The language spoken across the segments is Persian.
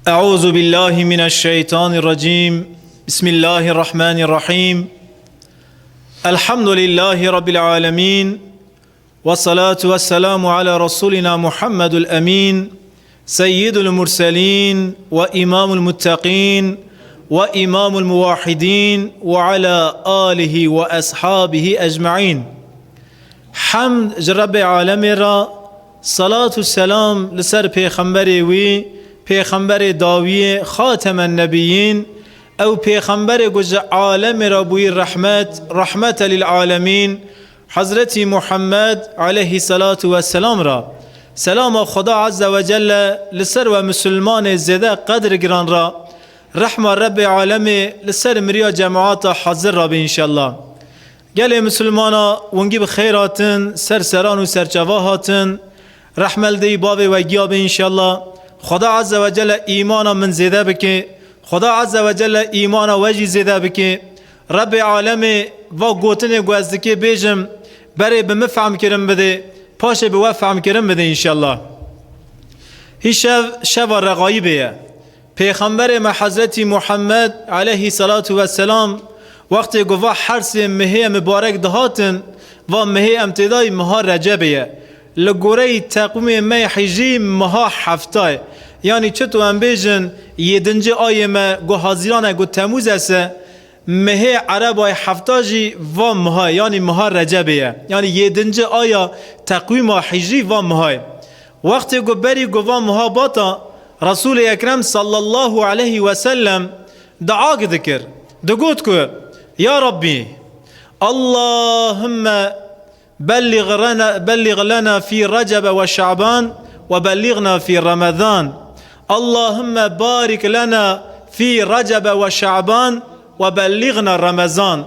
أعوذ بالله من الشيطان الرجيم. بسم الله الرحمن الرحيم. الحمد لله رب العالمين، والصلاة والسلام على رسولنا محمد الأمين، سيد المرسلين وإمام المتقين وإمام الموحدين، وعلى آله وأصحابه أجمعين. حمد جرب عالم را، صلاة والسلام لسر پیغمبر وی، پیغمبر داوی خاتم النبیین، او پیغمبر گوش عالم را بوی رحمت للعالمین، حضرت محمد علیه الصلاة والسلام را. سلام خدا عز و جل لسر و مسلمان زده قدر گران را، رحمه رب عالم لسر مریا جماعات حاضر را به انشالله. گل مسلمانا ونگی بخیراتن، سرسران و سرچواهاتن، رحمل دی باب و گیا به انشالله. خدا عز و جل ایمانا من زیده بکه، خدا عز و جل ایمانا وجی زیده بکه. رب عالم و گوتن گوزدکی بیجم برای به مفهم کرم بده، پاش به وفهم کرم بده انشالله. هی شب رقایبه پیغمبر ما حضرت محمد علیه الصلاة والسلام وقتی گفت حرس مهی مبارک دهاتن و مهی امتدای مها رجبه لگوره تقویم می حجی مها هفته، یعنی چطور هم بیجن یدنج آیه ما گو حاضرانه گو تموز است مهی عرب های هفته جی و مها، یعنی مها رجبه، یعنی یدنج آیه تقویم حجی و مها. وقتی گو بری گو و مها باتا رسول اکرم صلی الله علیه و سلم دعا ذکر دقوت کو یا ربی اللهم بلغ لنا في رجب وشعبان وبلغنا في رمضان. اللهم بارك لنا في رجب وشعبان وبلغنا رمضان.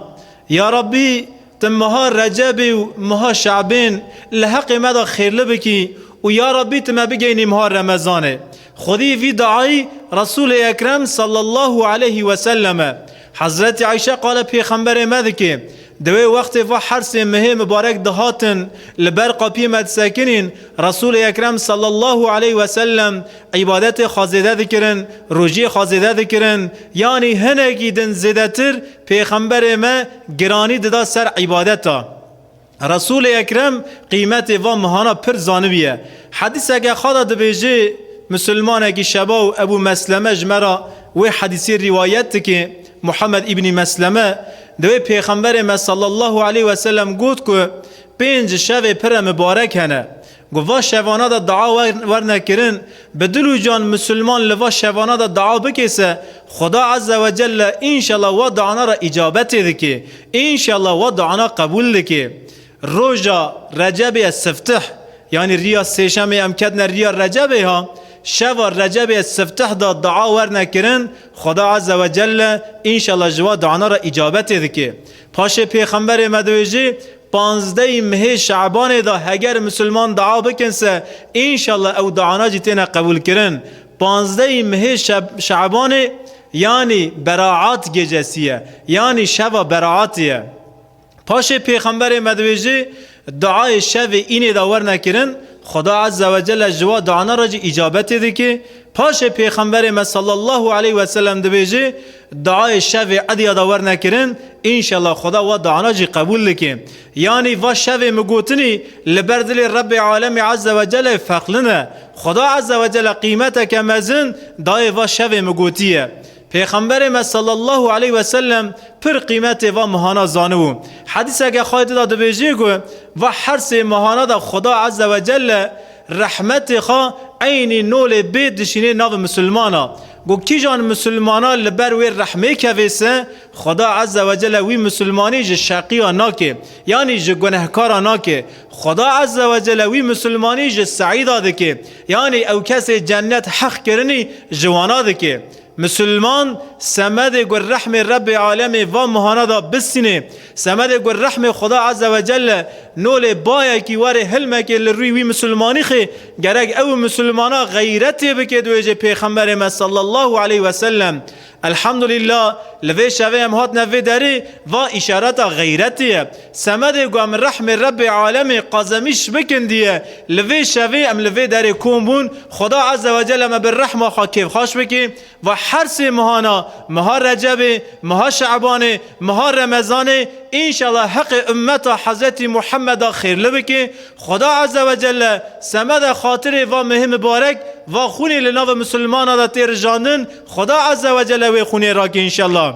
يا ربي تمها رجب ومها شعبان لحق ماذا خير لبكي، ويا ربي تم بجيني مها رمضان. خذي في دعاء رسول اكرم صلى الله عليه وسلم. حضرت عائشة قال پیغمبر مذكي دوی وقت و حرس مهم مبارک دهاتن لبر قاپی مد ساکنین رسول اکرم صلی الله علیه و سلم عبادت خازده ذکرن، روجی خازده ذکرن، یعنی هنگی دن زدتر پیغمبر ما گرانی دادا سر عبادتا. رسول اکرم قیمت و مهانا پر زانویه. حدیث اگه خدا دبیجه مسلمان اگه شبا و ابو مسلمه جمرا و حدیثی روایت که محمد ابن مسلمه دوی پیغمبر ما صلی الله علیه و سلم گفت که 5 شب پر مبارک هنه. گفت شبانه دا دعا ورنکرن بدلو جان مسلمان لوا شبانه دا دعا بکیسه خدا عز و جل انشالله و دعانا را اجابت دکی، انشالله و دعانا قبول دکی. روژا رجب السفتح، یعنی ریا سیشم امکدن ریا رجبه ها، شب رجب السفتح دا دعا ورنکرن خدا عز و جل انشالله جوا دعانا را اجابت دکی. پاش پیغمبر مدویجی 15 ماه شعبان دا اگر مسلمان دعا بکنسه انشالله او دعانا جتینا قبول کرن. 15 ماه شعبان یعنی براعات گجسیه، یعنی شب براعاتیه. پاش پیغمبر مدویجی دعای شب اینی دا ورنکرن خدا عز و جل جوا دعانا را اجابت دکی. پاش پیغمبر ما صلی الله علیه و سلم دبیجه دعای شب عدی داور نکرن انشالله خدا و دعانا جی قبول دکی. یعنی و شب مگوتنی لبردل رب عالم عز و جل فقلنه خدا عز و جل قیمت کمزن دای و شب مگوتیه. پیغمبر ما صلی الله علیه و سلم پر قیمت و مهانا زانو. حدیث اگه خواهد داده بیجی گو و حرس مهانا دا خدا عز و جل رحمت خواه عین نول بید دشینه ناو مسلمانا. گو کی جان مسلمانا لبر وی رحمه کویسه خدا عز و جل وی مسلمانی جه شقیه ناکه، یعنی جه گنهکارا ناکه. خدا عز و جل وی مسلمانی جه سعیده دکه، یعنی او کسی جنت حق کرنی جوانا دکه. مسلمان سمد گر رحم رب عالم و مهانا دا بسینه، سمد گر رحم خدا عز و جل نول بایا کی واره حلمه که لروی وی مسلمانی خی گرگ او مسلمانا غیرتی بکد ویجه پیغمبر ما صلی الله علیه و سلم الحمدلله لوی شوه ام هات نوی داری و اشارت غیرتیه سمد گوام رحم رب عالم قازمیش بکن دیه لوی شوه ام لوی داری کون خدا عز و جل ام بالرحمه خاکیف خاش بکی و هر سی ماهانا ماه رجب ماه شعبان ماه رمضان انشالله حق امت حضرت محمد خیر لبکی خدا عز و جل سمد خاطر و مهم مبارک و خونی لناو مسلمان دا تیر جاندن خدا عز و جل و خونی را که انشالله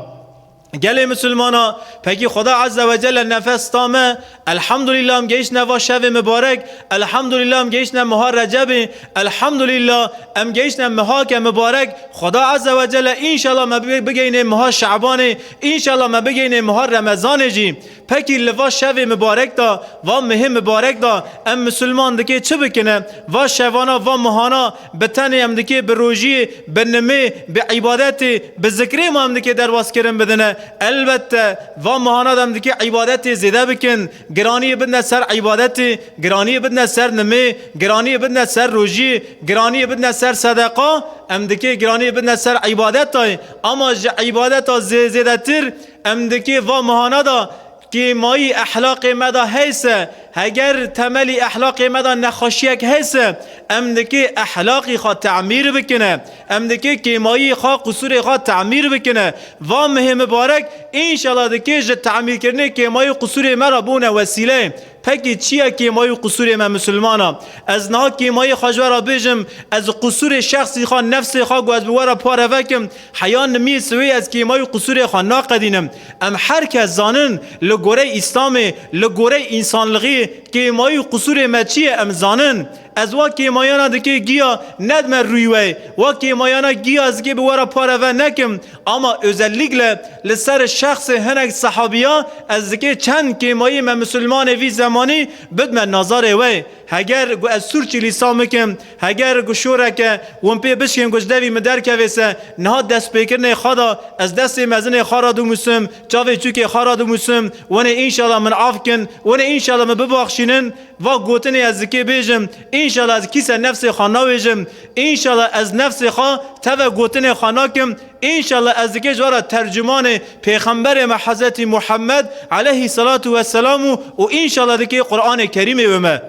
گله مسلمانا پکی خدا عز و جل نفس تامه الحمدلله ام گیش نوا شب مبارک الحمدلله ام گیش ماه رجب الحمدلله ام گیش ماه که مبارک خدا عز و جل انشالله ما بگین ماه شعبان انشالله ما بگین ماه رمضان جی پکی لوا شب مبارک دا و مهم مبارک دا ام مسلمان دکی چه بکنه و شوانا و ماهانا بتنی ام دکی به روژی به نمی به عبادت به ذکر ما ام دکی درواز کرن بدنه البته و ماهانا دم دکی عبادت زیده بکن گرانی بدن سر عبادت گرانی بدن سر نمی گرانی بدن سر روژی گرانی بدن سر صدقه ام دکی گرانی بدن سر عبادت تای اما عبادت زیده تر ام دکی و ماهانا دا که مایی اخلاق مدا هیسه اگر تملی اخلاق مدا نخوشیک هیسه ام دکی اخلاقی خواه تعمیر بکنه ام دکی که مایی خواه قصور خواه تعمیر بکنه و مهم مبارک انشالله دکی جد تعمیر کرنه که مایی قصور مرا بونه وسیله پکی چیه که مایی قصور من مسلمانا از نه که مایی خواجوارا بیجم از قصور شخصی خواه نفسی خواه گو از بوارا پاره وکم حیان نمی سوی از که مایی قصور خواه ناقدینم ام هر کس زانن لگوره اسلام لگوره انسانلغی که مایی قصور ما چیه ام زانن از واقعی مایانا دکی گیا ندم رویوی واقعی مایانا گیا از گی بوارا پاره و نکم اما özellikle لسر شخص هنگ صحابیا از دکی چند که مایی من مسلمان وی زمانی بدم نظاره وی اگر از سورچی لیسان مکم اگر گشوره که ون پی بشکن گجدوی مدر که ویسه نه دست پیکرنه خدا از دست مزن خارا دو مسلم چاوی چوکی خارا دو مسلم ونه انشالله من عافکن ونه انشالله من بباخشینن و گوتنی از دکی بیجم انشالله از کیسه نفس خانه بیجم انشالله از نفس خانه تو گوتن خانه کم انشالله از دکی جوارا ترجمان پیغمبر حضرت محمد علیه الصلاة والسلام و انشالله دکی قرآن کریم بمه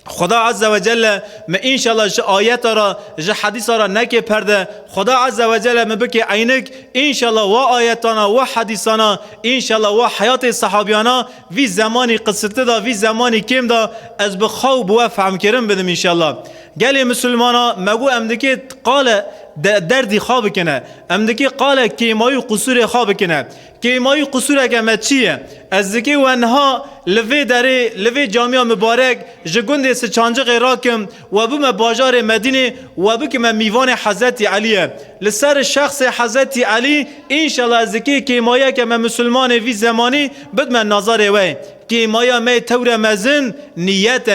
خدا عز و جل ما انشالله ج آیت را ج حدیث را نکه پرده خدا عز و جل ما بکی عینک انشالله و آیتانا و حدیثانا انشالله و حیات صحابیانا وی زمانی قصت دا وی زمانی کم دا از بخواب و فهم کرم بدم انشالله گلی مسلمانا مگو امدکی قال دردی خواب کنه امدکی قال کیمایی قصور خواب کنه کیمایی قصور اگه چیه از دکی ونها لوی داره لوی جامعه مبارک جگند سچانجق راکم و بم باجار مدینه و بکم میوان حضرت علیه لسر شخص حضرت علی انشالله از دکی کیمایی که مسلمان وی زمانی بد من نظر وی که مایا می تور مزن نیت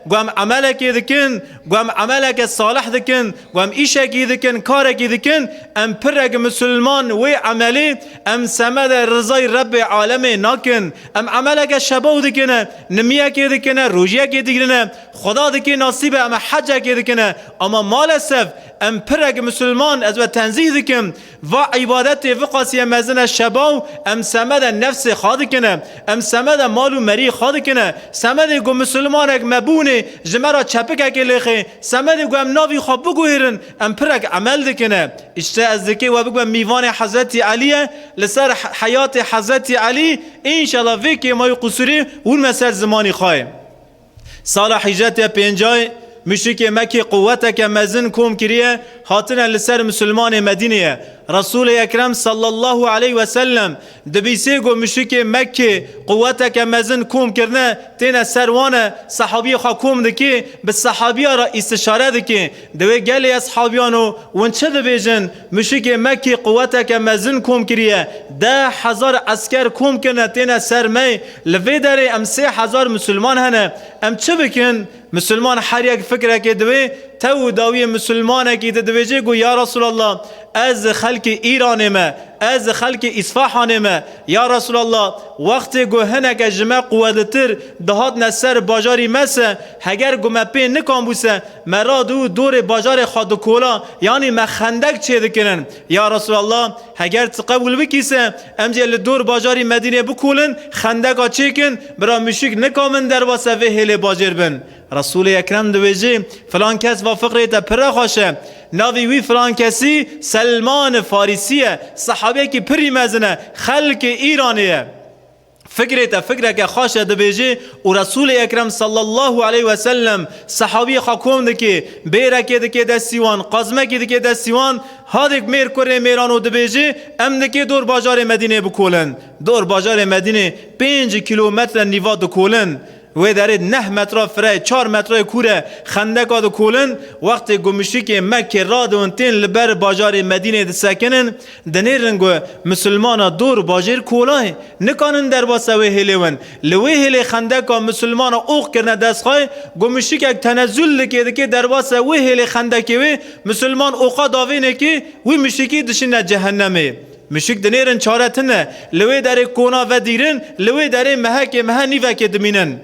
گوام عمله کی دکن گوام عمله که صالح دکن گوام ایشه کی دکن کار کی دکن ام پرگ مسلمان و عملی ام سمد رضای رب عالم ناکن ام عمله که شبو دکن نمیه کی دکن روزیه کی دکن خدا دکی نصیب ام حج کی دکن اما مالسف ام پرگ مسلمان از و تنزیه دکن و عبادت وقاسی مزن شبو ام سمد نفس خاد کنه ام سمد مالو مری خاد کنه سمد گو مسلمانک مبونه جمرا چپک اکلیخه سمد گو ام ناوی خواب بگوهرن ام پرک عمل دکنه اشته از دکی و بگو میوان حضرت علیه لسر حیات حضرت علی انشالله ویکی مای قصوری اون مسر زمانی خواه سال حجت پینجای مشرک مکی قوت که مزن کوم کریه هاتن لسر مسلمان مدینه رسول اکرم صلی الله علیه و سلم دبیسه گو مشرک مکی قوت که مزن کوم کرنه تین سروان صحابی خوا کوم دکی به صحابی را استشاره دکی دوی گلی اصحابیانو ونچه دبیجن مشرک مکی قوت که مزن کوم کریه 10,000 عسکر کوم کرنه تین سرمی لوی داره ام 3,000 مسلمان هنه ام چه بکن مسلمان هر یک فکر که دوی تو داوی مسلمان که دویجه گو یا رسول الله از خلق ایران ما از خلق اصفهان ما یا رسول الله وقت گوهنه که جمع قوتتر دهات نسر باجاری مسه هگر گمه پی نکام بوسه مرا دور باجار خادکولا یعنی مخندک چه دکنن یا رسول الله هگر تقبول بکیسه امجل دور باجاری مدینه بکولن خندکا چیکن برا مشک نکامن در واسه و هل باجر بن رسول اکرم دویجه فلان کس و فقره تا پر خوشه ناوی وی فلان کسی سلمان فارسیه صحابه کی پری مزنه خلق ایرانیه فکره که خواشه دبیجه و رسول اکرم صلی الله علیه و سلم صحابی خاکوم دکی بیرکی دکی دستیوان قازمه کی دکی دستیوان هادک میر کره میرانو دبیجه ام دکی دور باجار مدینه بکولن دور باجار مدینه 5 کیلومتر نیوا دکولن و داره 9 متر فرای 4 متر کوره خندق آدو کولن وقت گمشی که مکه را دونتین لبر باجار مدینه دسکنن دنیرنگو مسلمان دور باجر کولاه نکانن در باسه و هلیون لوی هلی خندق مسلمان اوق کرنه دست خواه گمشی که تنزل لکه که در باسه و هلی خندقی و مسلمان اوقا داوینه که وی مشکی دشنه جهنمه مشک دنیرن چارتنه لوی داره کونا و دیرن لوی داره مه نیوه که دمینن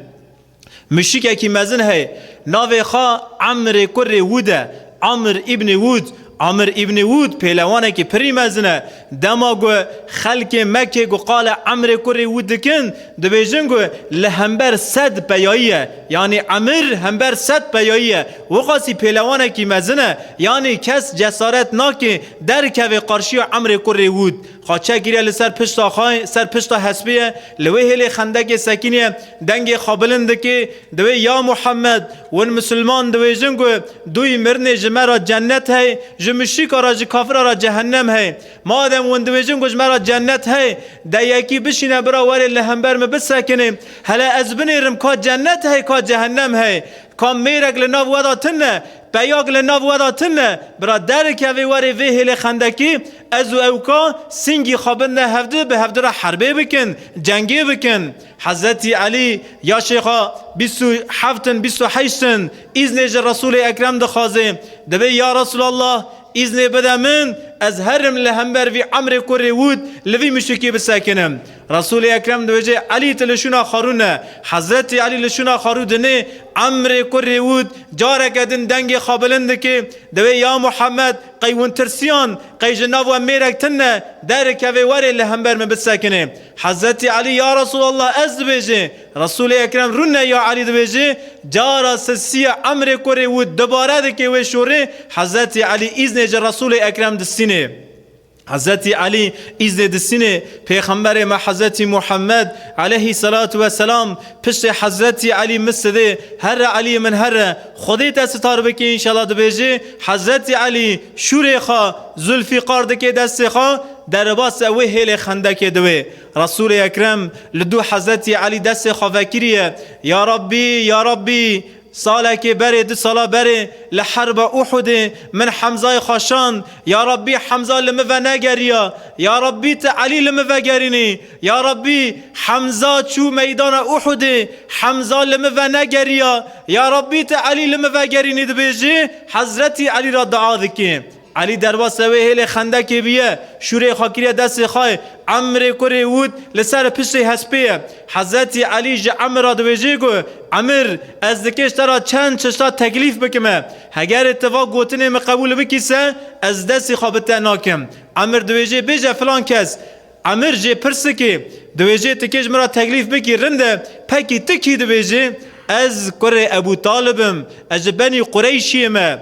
مشک کی مزن ہے ناوی خا عمر کر ووده عمر ابن وود پهلوانه که پری مزنه دما گو خلق مکه گو قال عمر کر وود کن دبیجن گو لهمبر 100 پیاییه یعنی عمر همبر 100 پیاییه وقاسی پهلوانه که مزنه یعنی کس جسارت ناکه در که قرشی عمر کر وود خاچه گیره لسر پشتا خای سر پشتا حسبیه لوی هلی خندق سکینه دنگ خابلنده که دوی یا محمد ون مسلمان دوی جنگو دوی مرن جمرا جنت ہے جمشیک را کافر را جهنم ہے مادم ون دوی جنگو جمرا جنت ہے دا یکی بشینه برا ولی لهمبر مبسکنه هلا از بنیرم که جنت ہے که جهنم ہے که میرک لناو ودا تنه بیاگ لناو ودا تنه برا در که وی وری وی هلی خندقی از اوکا سنگی خوابنده هفته به هفته را حربه بکن جنگی بکن حضرت علی یا شیخا 27 ایزنیج رسول اکرم دخوازه دبی یا رسول الله ایزنی بده من از هرم لهمبر وی عمر کری وود لوی مشکی بسکنم رسول اکرم دوجه علی تلشونا خارونه حضرت علی لشونا خارودنه عمر کری وود جارکدن دنگ خابلنده که دوی یا محمد قیون ترسیان قی جناب و میرک تنه در که وری لهمبر من بسکنه حضرت علی یا رسول الله از دوجه رسول اکرم رونه یا علی دوجه جارا سسی عمر کری وود دوباره ده که و شوره حضرت علی ایزنج رسول اکرم دستینه حضرت علی ایزن دستینه پیغمبر ما حضرت محمد علیه الصلاة والسلام پشت حضرت علی مسده هر علی من هر خودت ستار بکی انشاءالله دبیجه حضرت علی شور خوا ذوالفقار دکی دست خوا در باس اوه هل خندک دوی رسول اکرم لدو حضرت علی دست خوا وکریه یا ربی ساله که بره 2 ساله بره لحرب احد من حمزه خاشان یا ربی حمزه لمه و نگریا یا ربی تعلی لمه و گرینی یا ربی حمزه چو میدان احد حمزه لمه و نگریا یا ربی تعلی لمه و گرینی دبیجه حضرت علی را دعا دکه علی در واسه هل خندق بیه شوره خاکریه دست خواه عمر کره وود لسر پشت حسبیه حضرت علی جه عمر را دویجه گو عمر از دکش ترا چند چشتا تکلیف بکمه اگر اتفاق گوتنه مقبول بکیسه از دست خوابته ناکم عمر دویجه بیجه فلان کس عمر جه پرسه که دویجه تکش مرا تکلیف بکی رنده پکی تکی دویجه از کره ابو طالبم از بنی قریشیمه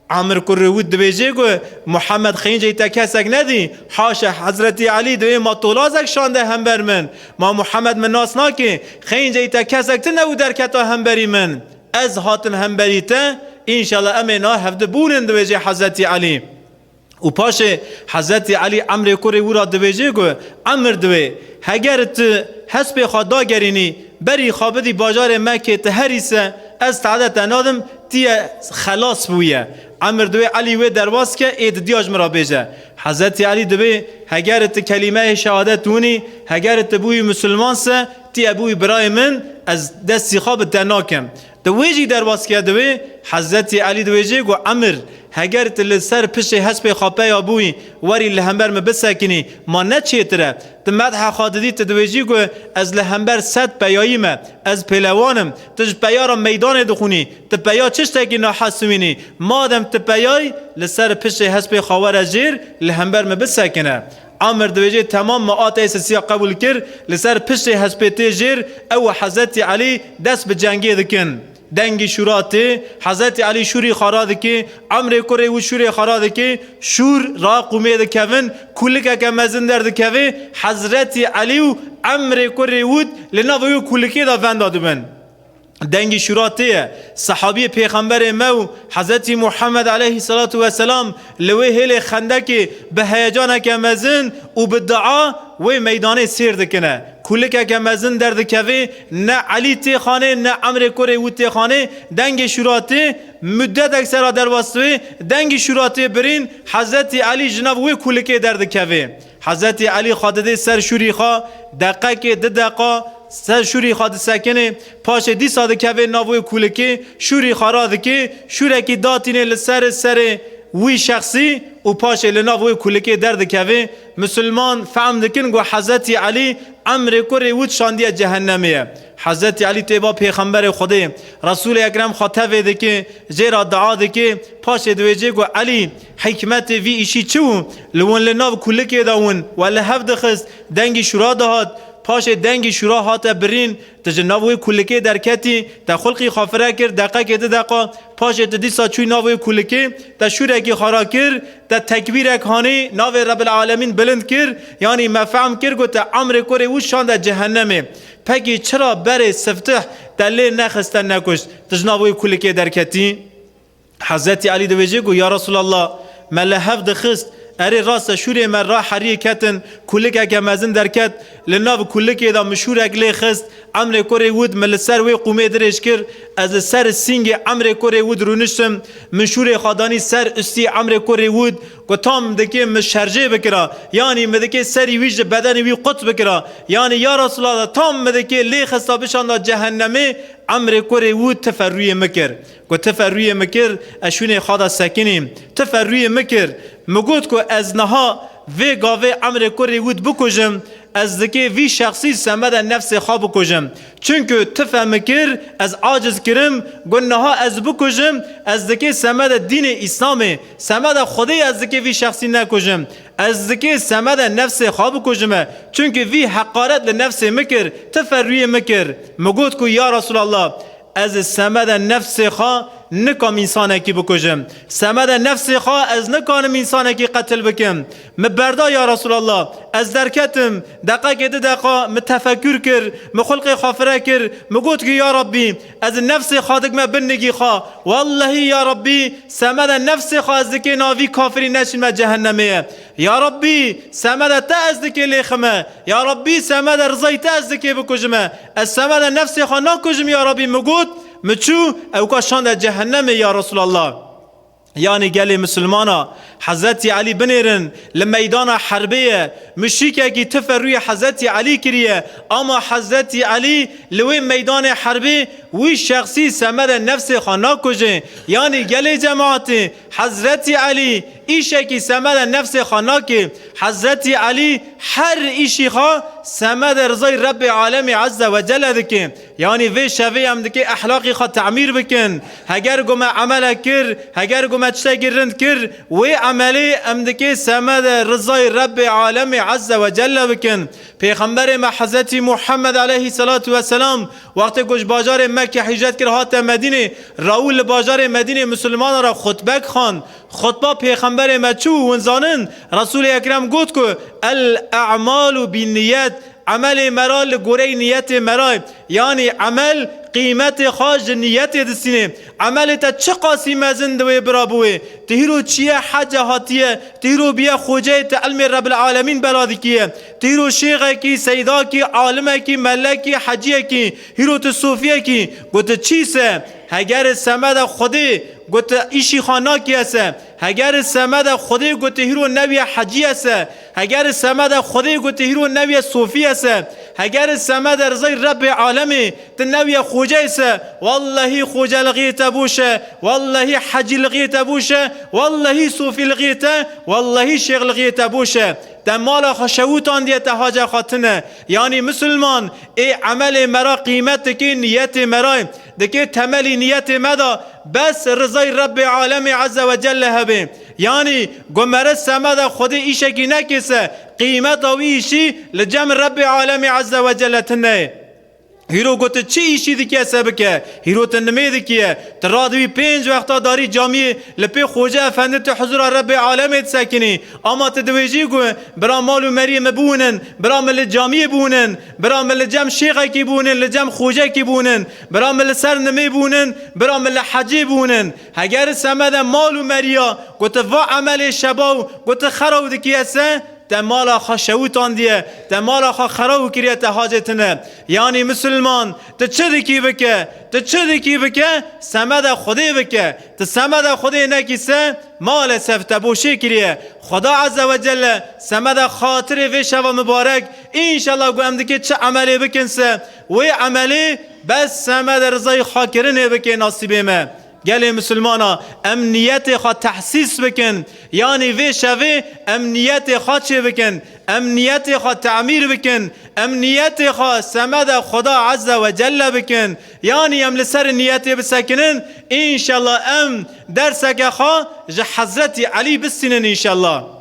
عمر کره ود دویجه گو محمد خینجه تا کسک ندی حاشا حضرت علی دوی ما طولازک شانده هم بر من ما محمد من ناس ناکی خینجه تا کسک تنو در کتا هم بری من از هاتن هم بری تا انشالله امینا هفته بونن دویجه حضرت علی و پاش حضرت علی عمر کره ورا دویجه گو عمر دوی هگر تو حسب خدا گرینی بری خوابدی باجار مکه تهریسه از تعدد نادم تیه خلاص بویه عمر دوی علی و درواز که اید دیاج مرا بیجه حضرت علی دوی هگر تو کلمه شهادت دونی هگر تو بوی مسلمان سه تیه بوی برای من از دستی خواب تناکم دویجی درواز که دوی حضرت علی دویجه گو عمر هگر تل سر پشت حسب خاپه یا بوی وری لهمبر مبسکنی ما نه چیتره تمدح خاددی تدویجی گو از لهمبر صد پیاییمه از پلوانم تج پیارم میدان دخونی تپیا چشتکی ناحسوینی مادم تپیای لسر پشت حسب خاور جیر لهمبر مبسکنه امر دویجه تمام مئات اساسیه قبول کر لسر پشت حسب تجر او حضرت علی دست به جنگی دکن دنگی شوراته حضرت علی شوری خاراد که امر کره و شوری خاراد که شور را قومه دکون کلک که مزن در دکوه حضرت علی و امر کره ود لناویو کلکی دا ونداد بن دنگی شوراته صحابی پیغمبر مو حضرت محمد علیه الصلاة والسلام لوی هل خندک به هیجان که مزن و به دعا و میدان سیر دکنه کلک که مزن در دکوه نه علی تی خانه نه امر کره و تی خانه دنگ شوراته مدت اکثر در واسطه دنگ شوراته برین حضرت علی جناب و کلک در دکوه حضرت علی خادده سر شوری خوا دقیقه که دقیقه سر شوری خاد سکنه پاش دی ساده که ناوی کولکی شوری خاراد که شورکی داتینه لسر سر وی شخصی و پاش لناوی کولکی درد که مسلمان فهم دکن گو حضرت علی امر کره ود شاندی جهنمیه حضرت علی تیبا پیغمبر خدا رسول اکرم خاطبه دکه زیرا دعا دکه پاش دویجه گو علی حکمت وی ایشی چون لون لناو کولکی داون ولی هفت خست دنگی شورا دهاد پاش دنگی شورا هات برین تجناوی کلکی درکتی تا خلقی خافره کرد دقیقه که دقیقه پاش تدیسا چوی ناوی کلکی تا شورکی خارا کرد تا تکبیر کهانی ناوی رب العالمین بلند کرد یعنی مفهم کرد گو تا عمر کره و شاند جهنمه پکی چرا بر سفتح دلی نخستن نکشت تجناوی کلکی درکتی حضرت علی دویجه گو یا رسول الله ملحف دخست اری راست شوری من را حریکتن کلک که مزن درکت لناو کلکی دا مشهور اگلی خست عمر کره ود مل سر وی قومه درش کر از سر سینگ عمر کره ود رونشتم مشهور خادانی سر استی عمر کره ود گتام دکی مشرجه بکرا یعنی مدکی سری ویج بدن وی قط بکرا یعنی یا رسول الله تام مدکی لی خستا بشان جهنمه عمر کره ود تفروی مکر گو تفروی مکر اشون خدا سکنیم تفروی مکر مگود کو از نها وی گاوه عمر کره ود بکجم از دکی وی شخصی سمد نفس خواب بکجم چونکه تفهم کر از عاجز کرم گناها از بکجم از دکی سمد دین اسلام سمد خدای از دکی وی شخصی نکجم از دکی سمد نفس خواب بکجم چونکه وی حقارت لنفس مکر تفروی مکر مگود کو یا رسول الله از سمد نفس خواه نکام انسانه کی بکجم سمد نفس خواه از نکانم انسانه کی قتل بکم مبردا یا رسول الله از درکتم دقیقه دقیقه متفکر کر مخلق خافره کر مگود که یا ربی از نفس خادق ما بنگی خواه والله یا ربی سمد نفس خواه از دکی ناوی کافری نشین ما جهنمه یا ربی سمد تا از دکی لیخمه یا ربی سمد رضای تا از دکی بکجمه از سمد نفس خواه نکجم یا ربی مگود مچو او کاشان در جهنم یا رسول الله یعنی گلی مسلمانا حضرت علی بنیرن لمیدان حربیه مشیکه کی تفروی حضرت علی کریه اما حضرت علی لوی میدان حربی وی شخصی سمد نفس خانا کجه یعنی گلی جماعت حضرت علی ایشه کی سمد نفس خانا که حضرت علی هر ایشی خواه سمد رضای رب عالم عز و جل دکه یعنی وی شوی هم دکه اخلاقی خواه تعمیر بکن هگر گم عمل کر هگر گم چه گرند کر وی عملی هم دکه سمد رضای رب عالم عز و جل بکن پیغمبر ما حضرت محمد علیه الصلاة والسلام وقتی کش باجار مکه هجرت کرد هات مدینه راول باجار مدینه مسلمان را خطبه خواند خطبه پیغمبر ما چو ونزانن رسول اکرم گفت که الاعمال بالنیت عمل مرال گوره نیت مرای یعنی عمل قیمت خاج نیت دستینه عمل تا چه قاسی مزن دوی برابوه تهیرو چیه حج هاتیه تهیرو بیا خوجه تا علم رب العالمین بلادی کیه تهیرو شیخه کی سیدا کی عالمه کی ملکی حجیه کی هیرو تا صوفیه کی گوته چیسه هگر سمد خودی گوته ایشی خانا کی هسته هگر سمد خودی گوته هیرو نوی حجی هسته هگر سمد خودی گوته هیرو نوی صوفی هسته هگر سمد رضای رب عالمی تنوی خوجه سه والله خوجه لغیت بوشه والله حجی لغیت بوشه والله صوفی لغیت والله شیخ لغیت بوشه دمال خشوتان دیت حاجه خاطنه یعنی مسلمان ای عمل مرا قیمت که نیت مرا دکه تملی نیت مدا بس رضای رب عالم عز و جل هبه یعنی گمره سمد خود ایشه کی نکسه قیمت او ایشی لجم رب عالم عز و جل تنه هیرو گوت چی ایشی دکیه سبکه هیرو تنمی دکیه ترادوی 5 وقتا داری جامعه لپی خوجه افندت حضور رب عالمت سکنی اما تدویجی گو برا مالو مریم بونن برا مل جامعه بونن برا مل جم شیخه کی بونن لجم خوجه کی بونن برا مل سر نمی بونن برا مل حجی بونن اگر سمد مالو مریا گوت وا عمل شباو گوت خراو دکیه سه تمالا خشوتان دیه تمالا خراو کریت حاجتنه یعنی مسلمان تو چه دکی بکه تو چه دکی بکه سمد خودی بکه تو سمد خودی نکیسه مال سفتبوشی کریه خدا عز و جل سمد خاطر و شب مبارک انشالله گو امدکی چه عملی بکنسه و عملی بس سمد رضای خاکرنه بکه نصیبه گله مسلمانا امنیت خود تحسیس بکن یعنی وی شوی امنیت خود چه بکن امنیت خود تعمیر بکن امنیت خود سمد خدا عز و جل بکن یعنی ام لسر نیت بسکنن انشالله ام درسک خود جه حضرت علی بسینن انشالله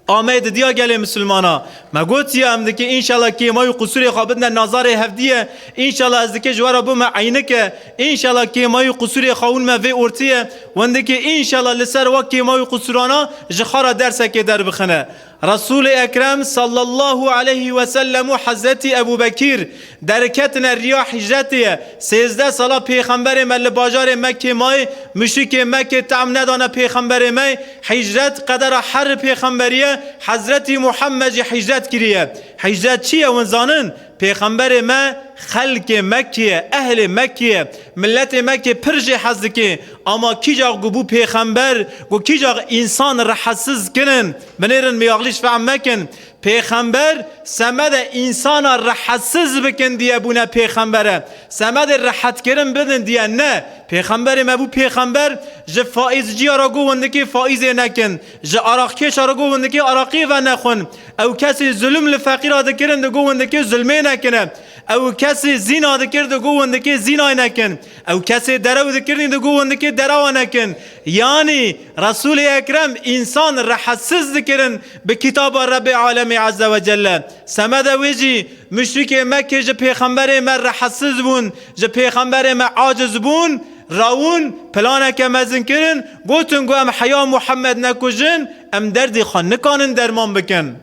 آمد دیا گله مسلمانا ما گوتی ام دکی انشالله کی مای قصور خوابدن نظر هفدیه انشالله از دکی جوارا بو ما عینکه انشالله کی مای قصور خون ما وی اورتیه وندکی انشالله لسر وقت کی مای قصورانا جخارا درسه که در بخنه رسول اکرم صلی الله علیه و سلم و حضرت ابو بکر درکتن ریا حجرتیه 13 سالا پیغمبر مل باجار مکه مای مشرک مکه تعم ندانه پیغمبر مای حجرت قدر حر پیغمبریه حضرت محمد حجرت کریه حجرت چیه ونزانن پیغمبر ما خلق مکه اهل مکه ملت مکه پرج حزدکه اما کی جاق گبو پیغمبر گو کی جاق انسان رحسز کنن بنیرن میاغلیش فهم مکن پیغمبر سمد انسان رحسز بکن دیه بونه پیغمبره سمد رحت کرن بدن دیه نه پیغمبر مبو پیغمبر جه فائز جی آراگو وندکی فائز نکن جه عراقیش آراگو وندکی عراقی و نخون او کسی ظلم لفقیر آده کرن دگو وندکی ظلمه نکنه او کسی زینا دکر دگو وندکی زینا نکن او کسی درو دکرنی دگو وندکی درو نکن یعنی رسول اکرم انسان رحسز دکرن به کتاب رب عالم عز و جل سمد ویجی مشرک مکه جه پیغمبر ما رحسز بون جه پیغمبر ما عاجز بون راون پلانک مزن کرن گوتن گو ام حیا محمد نکوژن ام دردی خان نکانن درمان بکن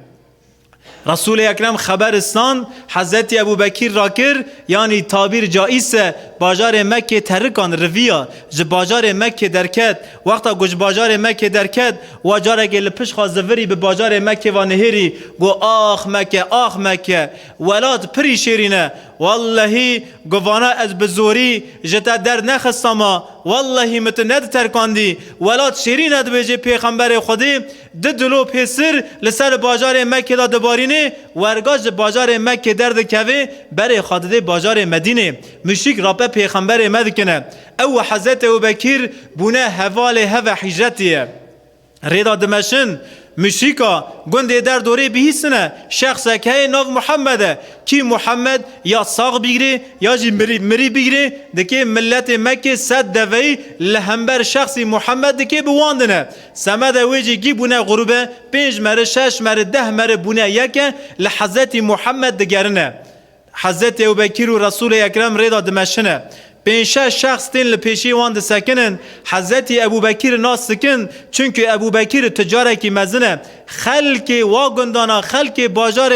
رسول اکرم خبرستان حضرت ابو بکر را کر یعنی تعبیر جایزه باجار مکه ترکان رویا ج باجار مکه درکت وقتا گوش باجار مکه درکت و جاره گل پش خازوری به باجار مکه و نهری گو آخ مکه ولاد پری شیرینه والله گوانا از بزوری جتا در نخستما والله متند ترکاندی ولاد شیرین اد بجه پیغمبر خودی دلو پیسر لسر باجار مکه دا دبارینه ورگاج باجار مکه درد کوه بر خادده باجار مدینه مشrik رابه پیغمبر مدکنه او حضرت ابوبکر بونه حوال هوا حجرتیه ریدا دمشن مشرکا گنده در دوره بهیسنه شخص که ناو محمده کی محمد یا ساق بگیره یا جی مری بگیره دکه ملت مکه صد دوی لهمبر شخصی محمد دکه بواندنه سمد ویجی گی بونه غروبه 5 مره 6 مره 10 مره بونه یکه لحضرت محمد دگرنه حضرت ابوبکر و رسول اکرم ریدا دمشنه 5-6 شخص تین لپیشی واند سکنن حضرت ابوبکر ناس سکن چونکه ابوبکر تجاره کی مزنه خلق واگندانا خلق باجار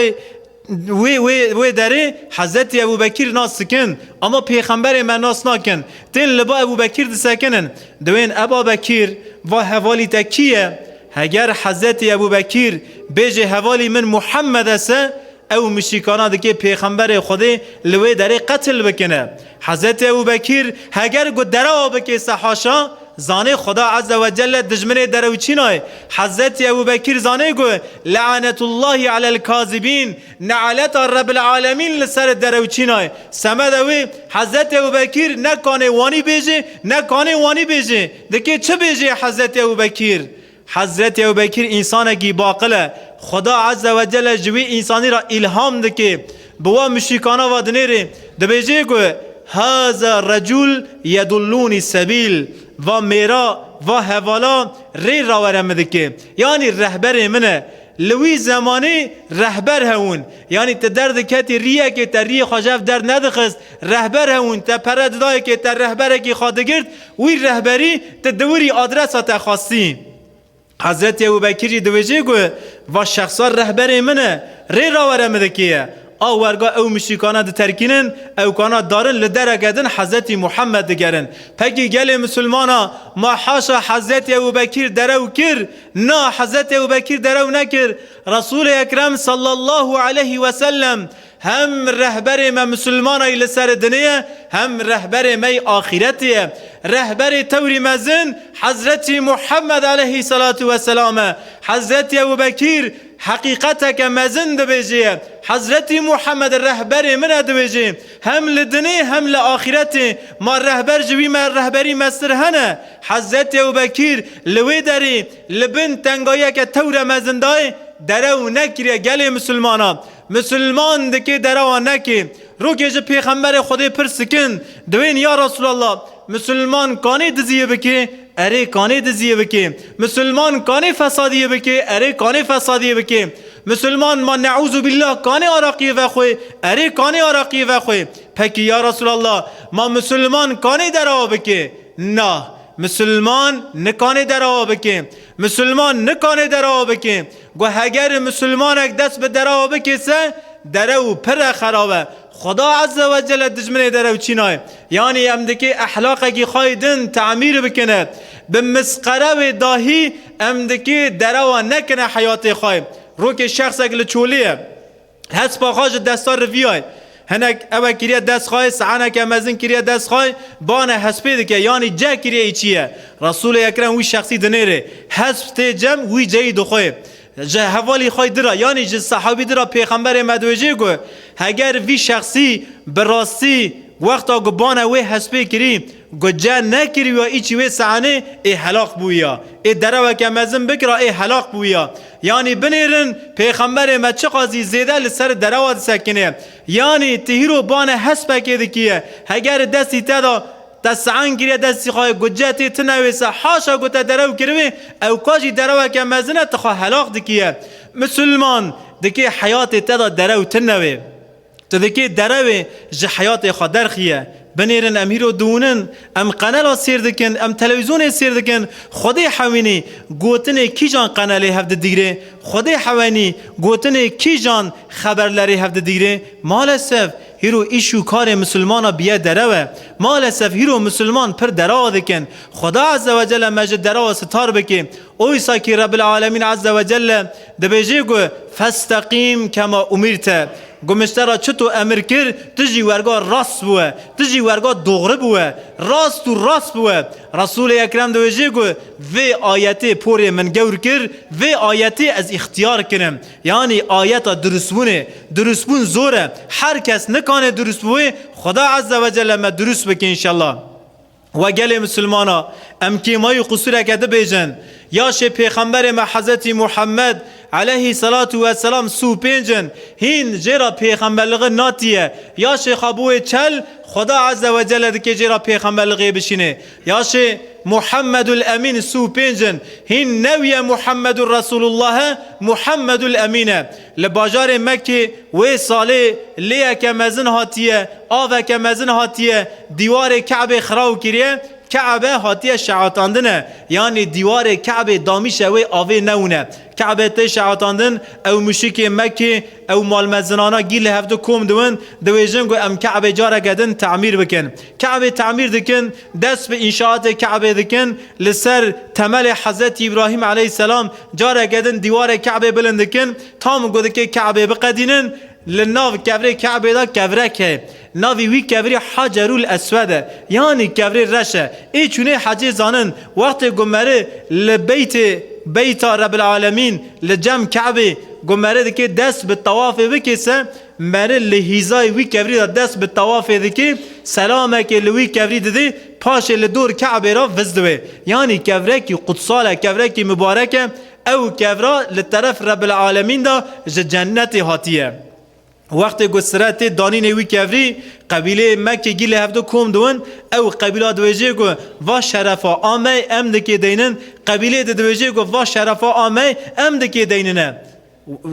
وی داره حضرت ابوبکر ناس سکن اما پیغمبر من ناس ناکن تین لبا ابوبکر سکنن دوین ابوبکر و حوالی تکیه اگر حضرت ابوبکر بیجه حوالی من محمد است او مشرکانه که پیغمبر خدا لوی داره قتل بکنه حضرت ابوبکر اگر گو درا بکه حاشا زانه خدا عز و جل دجمنه دروچینای حضرت ابوبکر زانه گو لعنت الله علی الکاذبین نعلت رب العالمین لسر دروچینای سمدوی حضرت ابوبکر نکانه وانی بیجه نکانه وانی بیجه دکی چه بیجه حضرت ابوبکر؟ حضرت ابوبکر انسان کی باقله خدا عز و جل جوی انسانی را الهام دکه بوا مشرکانا و دنیره دبیجه گو هذا رجل يدلوني السبيل و میرا و حوالا ری راورم دکه یعنی رهبر منه لوی زمانی رهبر هون یعنی تدرد کتی ریه که تر ریه خواجف در ندخست رهبر هون تا پرد دای که تر رهبر که خواهدگرد وی رهبری تدوری آدرس تا خواستی حضرت ابوبکر دویجه گو و شخصا رهبر منه ری راورم دکه او ورگا او مشرکانه ده ترکینن او کانا دارن لدرگدن حضرت محمد دگرن پکی گل مسلمانا ما حاشا حضرت ابوبکر درو کر نا حضرت ابوبکر درو نکر رسول اکرم صلی الله علیه و سلم هم رهبر ما مسلمانای لسر دنیا هم رهبر می آخرتیه رهبر توری مزن حضرت محمد علیه الصلاة والسلام حضرت ابوبکر حقیقت که مزن دبیجه حضرت محمد رهبر من دبیجه هم لدنی هم لآخرت ما رهبر جوی ما رهبری مستر هنه حضرت ابوبکر لوی داری لبن تنگایه که تور مزن دای درو نکریه گل مسلمانا مسلمان دکی درو نکی رو که جه پیغمبر خدا پرسکن دوین یا رسول الله مسلمان کانی دزیه بکی اره کانی دزیه بکی مسلمان کانی فسادیه بکی اره کانی فسادیه بکی مسلمان ما نعوذ بالله کانی عراقی و خوی اره کانی عراقی و خوی پکی یا رسول الله ما مسلمان کانی درو بکی نه مسلمان نکانه درو بکی مسلمان نکانه درو بکی گو اگر مسلمان اک دست به درو بکی سه درو پر خرابه خدا عز و جل دجمنه درو چینای یعنی امدکی احلاقه کی خواهیدن تعمیر بکنه به مسقره و داهی امدکی درو نکنه حیات خواهی رو که شخص اگل چولیه هست با خواهش دستار رویای هنک اوه کریه دست خواهی سعانه که مزن کریه دست خواهی بانه حسبه که یعنی جه کریه ایچیه رسول اکرم وی شخصی دنیره حسب تی جم وی جهی دو خواهی جه حوالی خواهی درا یعنی جه صحابی درا پیغمبر مدوجه گو اگر وی شخصی براستی وقتا گو بانه وی حسبه کری گو جه نکری و ایچی وی سعانه ای حلاق بویا ای دروه که مزن بکرا ای حلاق بویا یعنی بنیرن پیغمبر ما چه قاضی زیده لسر دروات سکنه یعنی تهیرو بانه حسبه که دکیه اگر دستی تدا تسعان گریه دستی خواه گجتی تنویسه حاشا گوتا درو کروی او کاجی درو که مزنه تخواه حلاق دکیه مسلمان دکی حیات تدا درو تنوی تدکی دروی جه حیات خواه درخیه بنیرن امیرو دونن ام قنال سیر دکن ام تلویزیون سیر دکن خودی حوینی گوتن کی جان قنالی هفته دیگره خودی حوینی گوتن کی جان خبرلری هفته دیگره مالسف هیرو ایشو کار مسلمان بیه دروه مالسف هیرو مسلمان پر درا دکن خدا عز و جل مجد درا ستار بکی اویسا کی رب العالمین عز و جل دبیجی گو فاستقیم کما امرت گمشترا چطور امر کر تجی ورگا راست بوه تجی ورگا دوغره بوه راست و راست بوه رسول اکرم دویجه گو وی آیتی پوری من گور کر وی آیتی از اختیار کنم یعنی آیتا درستبونه درستبون زوره هر کس نکانه درست بوه خدا عز و جل ما درست بکن انشالله و گل مسلمانا ام کیمای قصور اکده بیجن یا شه پیغمبر ما حضرت محمد علیه الصلاة والسلام سو پنجن هین جرا پیغمبرلغه ناتیه یا شه خابوه چل خدا عز و جل دکه جرا پیغمبرلغه بشینه یا شه محمد الامین سو پنجن هین نوی محمد رسول الله محمد الامینه لباجار مکه و ساله لیه که مزن هاتیه آوه که مزن هاتیه دیوار کعبه خراو کریه کعبه هاتیه شعاتاندنه یعنی دیوار کعبه دامیشه و آوه نونه کعبه تی شعاتاندن او مشک مکه او مال مزنانا گیل هفته کوم دوین دویجن گو ام کعبه جاره گدن تعمیر بکن کعبه تعمیر دکن دست به انشاءات کعبه دکن لسر تمل حضرت ابراهیم علیه السلام جاره گدن دیوار کعبه بلند دکن تام گو دکه کعبه بقدینن لناف کبره کعبه دا کبره که ناوی وی کبری حجر الاسود یعنی کبری رشه ای چونه حجی زانن وقت گمره بیت رب العالمین لجم کعبه گمره دکی دست به طواف بکسه مره لحیزای وی کبری دا دست به طواف دکی سلامه که لوی کبری دده پاش لدور کعبه را وزدوه یعنی کبره کی قدساله کبره کی مبارکه او کبره لطرف رب العالمین دا جنت هاتیه وقت گسترات دانین وی کبری قبیله مکه گیل هفته کوم دون او قبیله دویجه گو و شرفا آمه ام دکی دینن قبیله دویجه گو و شرفا آمه ام دکی دیننه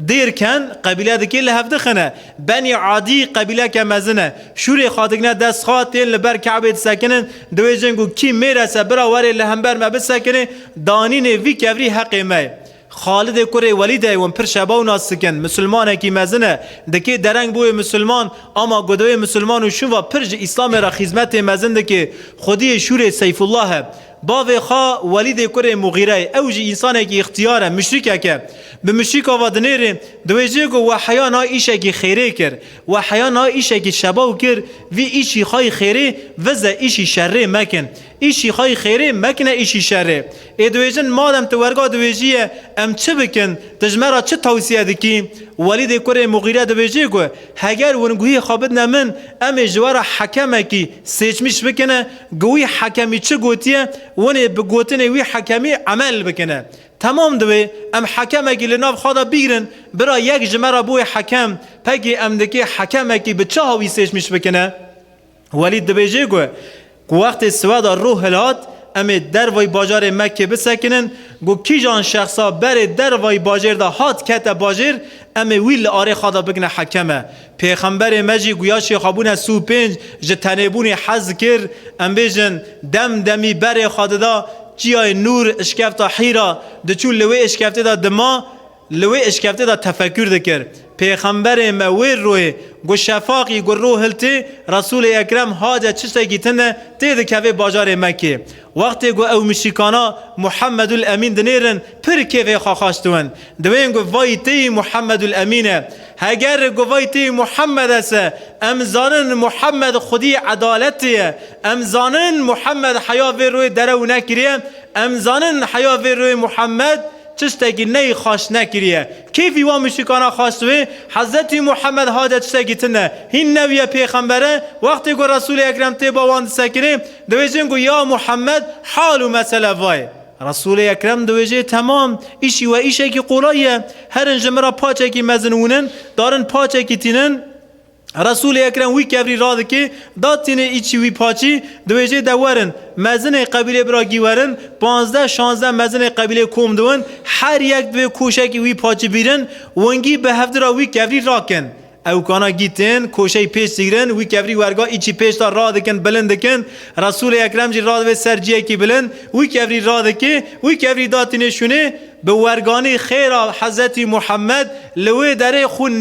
دیر کن قبیله دکی لهفته خنه بنی عادی قبیله که مزنه شوری خادگنه دست خاطین لبر کعبه سکنن دویجه گو کی میرسه برا وری لهمبر مبه سکنه دانین وی کبری حق مه خالد کوری ولیده و پر شبا و ناسکن مسلمانه کی مزنه دکی درنگ بوی مسلمان اما گدوی مسلمان و شو و پرج اسلام را خدمت مزن دکی خودی شور سیف الله باوی خا ولید کوری مغیره اوجی انسانه کی اختیاره مشرکه که به مشرک آوادنیره دویجه گو و حیانا ایشه کی خیره کر و حیانا ایشه کی شبا و کر وی ایشی خای خیره وزه ایشی شره مکن ایشی خای خیره مکنه ایشی شره ای دویجن مادم تو ورگا دویجیه ام چه بکن تجمرا چه توصیه دکی ولید کوری مغیره دویجه گو هگر ونگوی خوابت نمن ام جوار حکمه کی سیچمیش بکنه گوی حکمی چه گوتیه ونه بگوتن وی حکمی عمل بکنه تمام دوی ام حکمه کی لناف خدا بیرن برا یک جمره بوی حکم پکی ام دکی حکمه کی به چه هاوی سیچمیش بکنه ولید دویجه گو وقت سواد روح الهات ام در وای باجار مکه بسکنن گو کی جان شخصا بر در وای باجر دا هات کته باجر ام ویل آره خدا بگنه حکمه پیغمبر مجی گویا شیخابون سو پنج جتنبون حز کر ام بیجن دم دمی بر خدا دا جیای نور اشکفتا حیرا دچون لوی اشکفته دا دما لوی اشکفته دا تفکر دکر پیغمبر مویر روی گو شفاقی گو روح هلتی رسول اکرم حاجه چشتا گیتنه تید کفه باجار مکه وقتی گو او مشیکانا محمد الامین دنیرن پر کفه خواخاشتون دوین گو وای تی محمد الامینه هگر گو وای تی محمد است امزانن محمد خودی عدالتیه امزانن محمد حیا وی روی درو نکریه امزانن حیا وی روی محمد چشتگی نی خواست نکریه کیفی و مشکانا خواستوه حضرت محمد حاجت چشتگی تنه هین نویه پیغمبره وقتی گو رسول اکرم تیبا واند سکره دویجن گو یا محمد حالو مسئله وای رسول اکرم دویجه تمام ایشی و ایشه کی قولایه هر انجمرا پاچه کی مزنونن دارن پاچه کی تینن رسول اکرم وی کبری راده که داتینه ایچی وی پاچی دویجه دورن مزن قبیله براگی ورن 15-16 مزن قبیله کوم دون هر یک دوی کوشه کی وی پاچی بیرن ونگی به هفته را وی کبری راکن او کانا گیتن کوشه پیش سیگرن وی کبری ورگا ایچی پیش تا راده کن بلند کن رسول اکرم جی راده سرجیه کی بلند وی کبری راده که وی کبری داتینه شونه به ورگانی خیر حضرت محمد لوی دره خون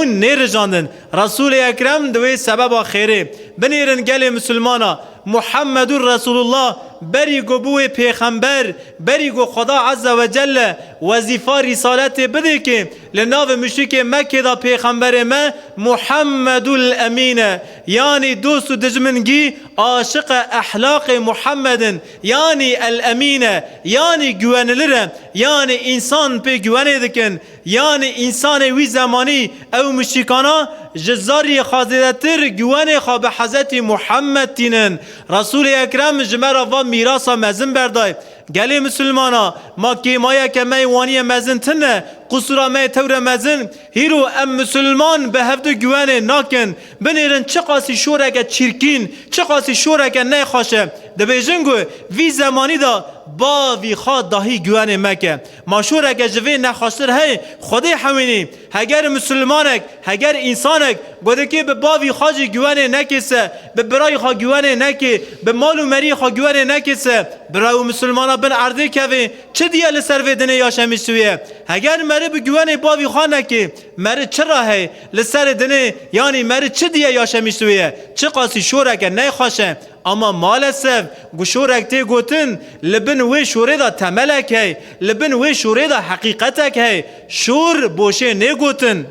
نیرجاندن رسول اکرم دوی سبب خیره بنیرن گل مسلمانا محمد رسول الله بری گو بوی پیغمبر بری گو خدا عز و جل وظیفه رسالت بده که لناو مشرک مکه دا پیغمبر ما محمد الامینه یعنی دوست و دجمنگی عاشق احلاق محمد یعنی الامینه یعنی گوانلره یعنی انسان پی گوانه دکن یعنی انسان وی زمانی او مشرکانا جزاری خازدتر گوانه خواب حضرت محمد تینن رسول اکرم جمرا و میراسا مزن بردای گلی مسلمانا ما کیمایا که میوانی مزن تنه قصورا می تور مزن هیرو ام مسلمان به هفته گوانه ناکن بنیرن چه قاسی شورک چیرکین چه قاسی شورک نخواشه دبیجنگو وی زمانی دا با وی خواد داهی گوانه مکه ما شورک جوی نخواستر هی خودی حوینی هگر مسلمانک هگر انسانک گوده که به باوی خواجی گوانه نکسه به برای خواه گوانه نکه به مال و مری خواه گوانه نکسه برای مسلمانا بن عرضه که چه دیه لسر ویدنه یاشمیشویه هگر مره به گوانه باوی خواه نکه مره چرا هی لسر دنه یعنی مره چه دیه یاشمیشویه چه قاسی شورک نخواشه اما مالسف گوشورک تی گوتن لبن وی شوره دا تملک هی لبن وی شوره دا حقیقتک هی شور بوشه نگوتن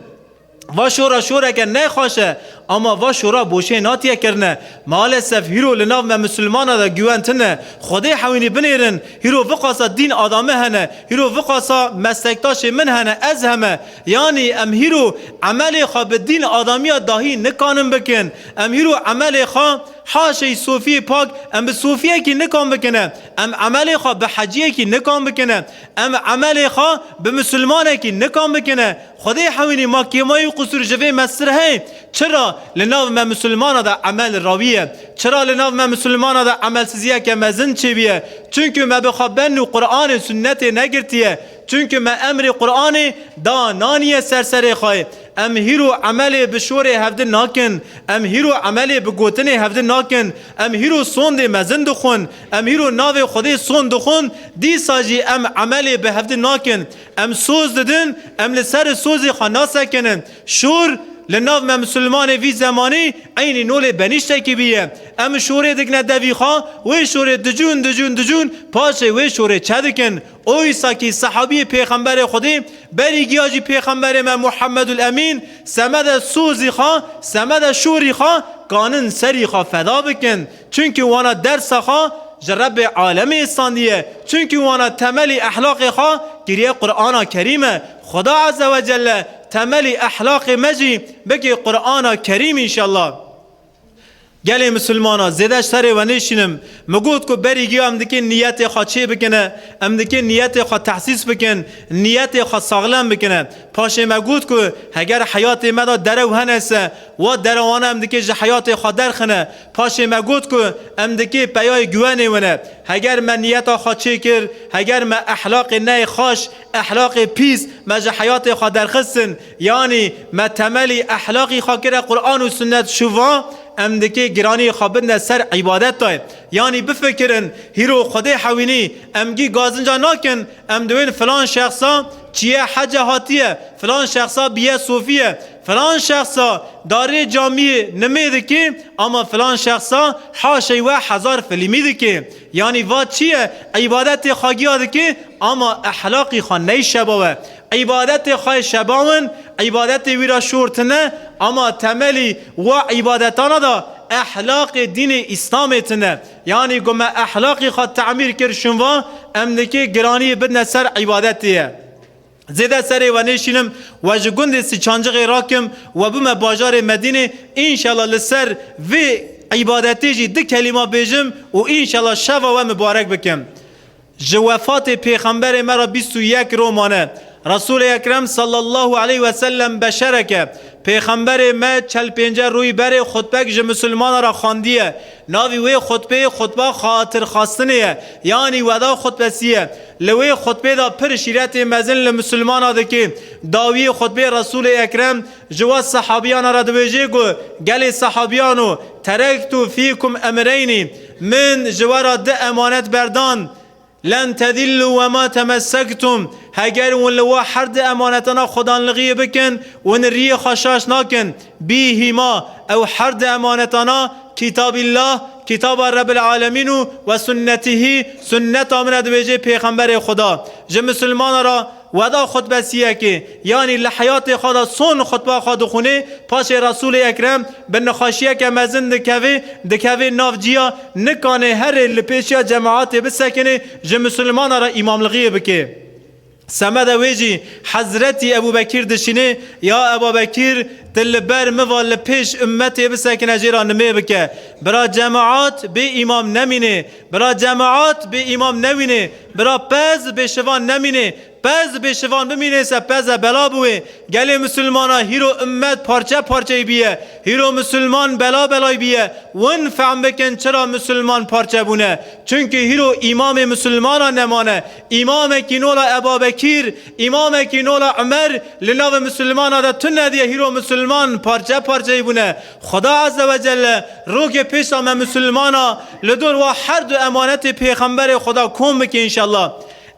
و شورا که نخواشه اما و شورا بوشه ناتیه کرنه مالسف هیرو لناف ما مسلمان دا گوانتنه خدای حوینی بنیرن هیرو وقاسا دین آدامه هنه هیرو وقاسا مستکتاش من هنه از همه یعنی ام هیرو عمل خواه به دین آدامی داهی نکانم بکن ام هیرو عمل خواه حاشی صوفی پاک ام به صوفیه کی نکام بکنه ام عمل خواه به حجیه کی نکام بکنه ام عمل خواه به مسلمانه کی نکام بکنه خدای حوینی ما کیمای قصور جوه مصر ہے چرا لناو ما مسلمان دا عمل راویه چرا لناو ما مسلمان دا عمل سزیه که مزن چه بیه چونکه ما بخوابن و قرآن سنت نگرتیه چونکه ما امر قرآن دا نانی سرسره خواه ام هیرو عمل بشور هفته ناکن ام هیرو عمل بگوتن هفته ناکن ام هیرو سوند مزن دخون ام هیرو ناو خود سوند دخون دی ساجی ام عمل به هفته ناکن ام سوز ددن ام لسر سوزی خاناسه کنن شور لناف ما مسلمان وی زمانی عین نول بنیشته کی بیه ام شوره دگنه دوی خواه و شوره دجون دجون دجون پاشه و شوره چه دکن اویسا کی صحابی پیغمبر خودی بری گیاجی پیغمبر ما محمد الامین سمد سوزی خواه سمد شوری خواه کانن سری خواه فدا بکن چونکه وانا درس خواه جرب عالم استاندیه چونکه وانا تملی اخلاق خواه گریه قرآن کریمه خدا عز و جل تملی اخلاق مجی بگی قرآن کریم انشالله گلی مسلمانا زیدش سره و نیشینم مگود که بریگی ام دکی نیت خواه چه بکنه ام دکی نیت خواه تحسیس بکن نیت خواه ساغلم بکنه پاشه مگود که اگر حیات مدا درو هنسه و دروانه ام دکی جه حیات خواه درخنه پاشه مگود که ام دکی پیای گوانه ونه اگر من نیت خواه چه کر اگر من اخلاق نه خوش اخلاق پیس ما جه حیات خواه درخستن یعنی ما تملی اخلاقی خواه کره قرآن و سنت شوان ام دکی گرانی خوابن سر عبادت دای یعنی بفکرن هیرو خدای حوینی امگی گازنجا ناکن ام دوین فلان شخصا چیه حج هاتیه فلان شخصا بیه صوفیه فلان شخصا داره جامعه نمیده که اما فلان شخصا حاشی و هزار فیلمی ده که یعنی وا چیه عبادت خاگی ده که اما اخلاقی خان نیشباوه عبادت خواه شباون عبادت ویرا شورتنه اما تملی و عبادتانه دا اخلاق دین اسلامتنه یعنی گمه اخلاقی خواه تعمیر کرشنوا امنکی گرانی بدن سر عبادتیه زیده سره و نیشینم و جگند سی چانجغ راکم و بوم باجار مدینه انشالله لسر و عبادتی جی ده کلمه بیجم و انشالله شوا و مبارک بکم جوافات پیغمبر مرا 21 رومانه رسول اکرم صلی الله علیه و سلم بشرکه پیغمبر ما چل پنجه روی بر خطبه که مسلمان را خواندیه ناوی وی خطبه خاطر خواستنیه یعنی ودا خطبه سیه لوی خطبه دا پر شیرت مزن لمسلمان آده که داوی خطبه رسول اکرم جوا صحابیان را دویجه گو گل صحابیانو ترکتو فیکم امرینی من جوا را ده امانت بردان لن تذلوا وما تمسكتم هگر ولو حرد امانتنا خدان لغیه بکن و نریه خشاش ناکن بیهما او حرد امانتنا کتاب الله کتاب رب العالمین و سنته سنت آمد ویجه پیغمبر خدا جه مسلمان را ودا خطبه سیه که یعنی لحیات خدا سون خطبه خود خونه پاش رسول اکرم به نخاشیه که مزن دکوه نافجیا نکانه هر لپیشیا جماعات بسکنه جه مسلمان را امام لغیه بکه سمد ویجی حضرتی ابو بکر دشینه یا ابو بکر دل بر موال پیش امتی بسکنه جیران نمی بکه برا جماعات به امام نمینه برا جماعات به امام نمینه برا پز به شوان نمینه پز به شوان بمینه سه پز بلا بوه گل مسلمانا هیرو امت پارچه پارچه بیه هیرو مسلمان بلا بلای بیه ون فهم بکن چرا مسلمان پارچه بونه چونکه هیرو امام مسلمانا نمانه امام کینولا ابا بکر امام کینولا عمر لناو مسلمانا دا تن ندیه هیرو مسلمان پارچه پارچه بونه خدا عز و جل رو که پیش آمه مسلمانا لدور و هر دو امانت پیغمبر خدا کن بکن انشالله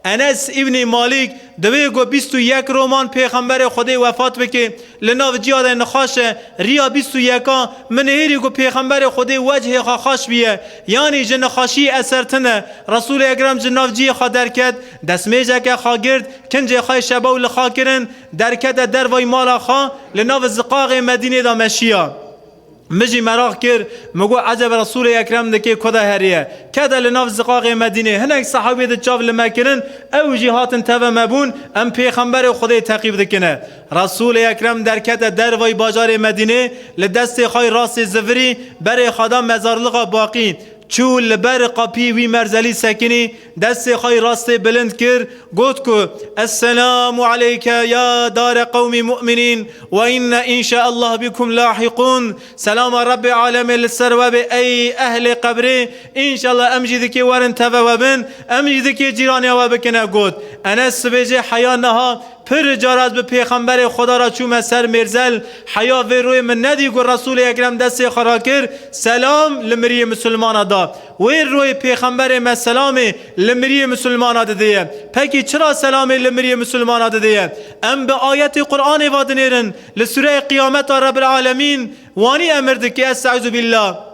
انس ابن مالک دوی گو 21 رومان پیغمبر خدای وفات بکه لناو جیاد نخاش ریا 21 من هیری گو پیغمبر خدای وجه خاش بیه یعنی جنخاشی اثرتنه رسول اکرم جناف جی خا درکت دسمیجه که خا گرد کنجه خای شباو لخا کرن درکت در وی مالا خا لناو زقاق مدینه دا مشیا مجی مراغ کر مگو عجب رسول اکرم دکی کده هریه کده لناف زقاق مدینه هنک صحابی ده چاو لمکرن او جهاتن تبه مبون ام پیغمبر خدای تقیب دکنه رسول اکرم در کده در وی باجار مدینه لدست خای راست زفری بر خدا مزارلغا باقی چول لبر قاپی وی مرزلی سکنی دست خای راست بلند کر گوت کو السلام علیک یا دار قوم مؤمنین و ان شاء الله بكم لاحقون سلام رب العالمین للسرواب ای اهل قبره ان شاء الله امجد کی ورن تبوبن امجد کی جیرانی و بکنه گوت انس بجه حیا نها پر جارت به پیغمبر خدا را چوم سر مرزل حیا و روی من ندی گو رسول اکرم دست خراکر سلام لمری مسلمان دا و روی پیغمبر ما سلام لمری مسلمان داده پکی چرا سلام لمری مسلمان داده ام به آیت قرآن وادنیرن لسوره قیامت رب العالمین وانی امرد که استعوذ بالله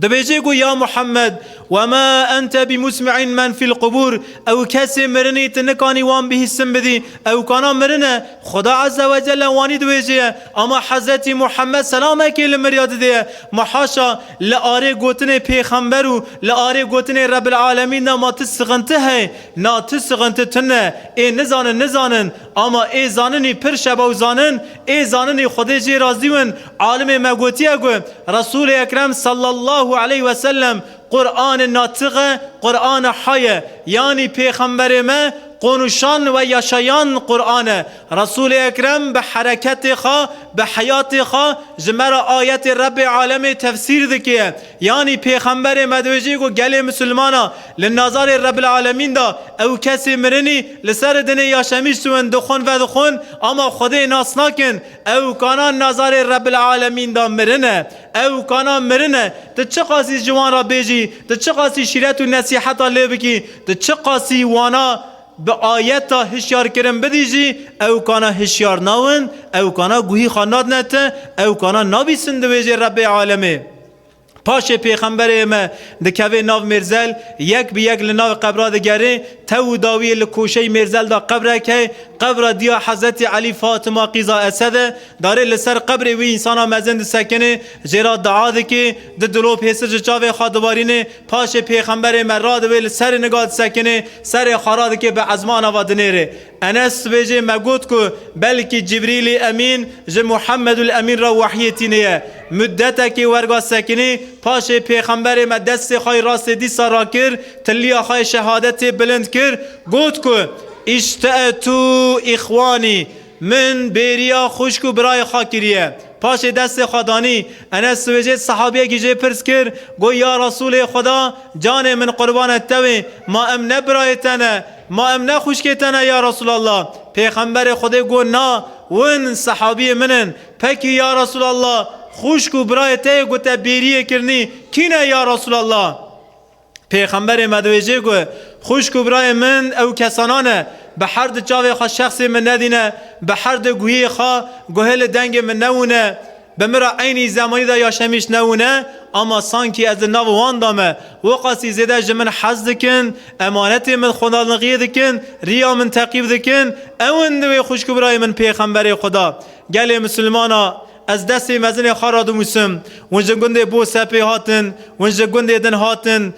دبیجی گو یا محمد وما انت بمسمع من في القبور او کسی مرنی تنکانی وان به سم بدی او کانا مرنه خدا عز و جل وانی دویجی اما حضرت محمد سلام کی لمریاد دی محاشا لاره گوتن پیغمبر و لاره گوتن رب العالمین ما تسغنته ہے نا تسغنته تنه ای نزانن اما ای زاننی پر شبا و زانن ای زاننی خدا جی راضیون عالم مگوتیه گو رسول اکرم صلی الله علیه و سلم قرآن ناطقه قرآن حیه یعنی پیغمبر ما قنوشان و یاشایان قرآن رسول اکرم به حرکت خوا به حیات خوا جمر آیت رب عالم تفسیر دکیه یعنی پیغمبر مدوجی گو گل مسلمانا لنظار رب العالمین دا او کسی مرنی لسر دنه یاشمیش سوین دخون و دخون اما خود ناس ناکن او کانان نظار رب العالمین دا مرنه او کانان مرنه ده چه قاسی جوان را بیجی ده چه قاسی شیرت و نصیحت لی بکی ده چه قاسی وانا به آیت تا هشیار کرن بدیجی او کانا هشیار ناون او کانا گوهی خانات نته او کانا نابی سندویجی رب عالمه پاش پیغمبر ما دکوه ناو مرزل یک به یک لناو قبرا دگره تو داوی لکوشه مرزل دا قبره که قبر دیا حضرت علی فاطمه قیزا اسده داره لسر قبر وی انسانا مزند سکنه جرا دعا دکی دلو پیسر چاوه خادوارینه پاش پیغمبر مراد وی لسر نگاد سکنه سر خاراد که به عزمان آوادنیره انس بجه مگود که بلکه جبریل امین جه محمد الامین را وحیتی نیه مدت که ورگا سکنه پاش پیغمبر ما دست خواهی راست دیسا را کر تلیا خواهی شهادت بلند کر گود که اشتأتو اخوانی من بیریا خوشکو برای خاکریه پاش دست خدانی انس وجه صحابیه گیجه پرس کر گو یا رسول خدا جان من قربانت توی ما ام نبرایتنه ما ام نخوشکتنه یا رسول الله پیغمبر خدا گو نا ون صحابی منن پکی یا رسول الله خوشکو برایته گو تبیریه کرنی کینه یا رسول الله پیغمبر مدویجه گو خوشکو برای من او کسانانه به هر دو چاوی خواه شخصی من ندینه به هر دو گویی خواه گوهل دنگ من نونه به مرا عینی زمانی دا یاشمیش نونه اما سانکی از ناو وان دامه وقاسی زیده جمن حز دکن امانت من خدا نقیه دکن ریا من تقیب دکن اون دوی خوشکو برای من پیغمبر خدا گل مسلمانا از دست مزن خاراد موسم ونجا گنده بو سپی هاتن ونجا گنده دن هاتن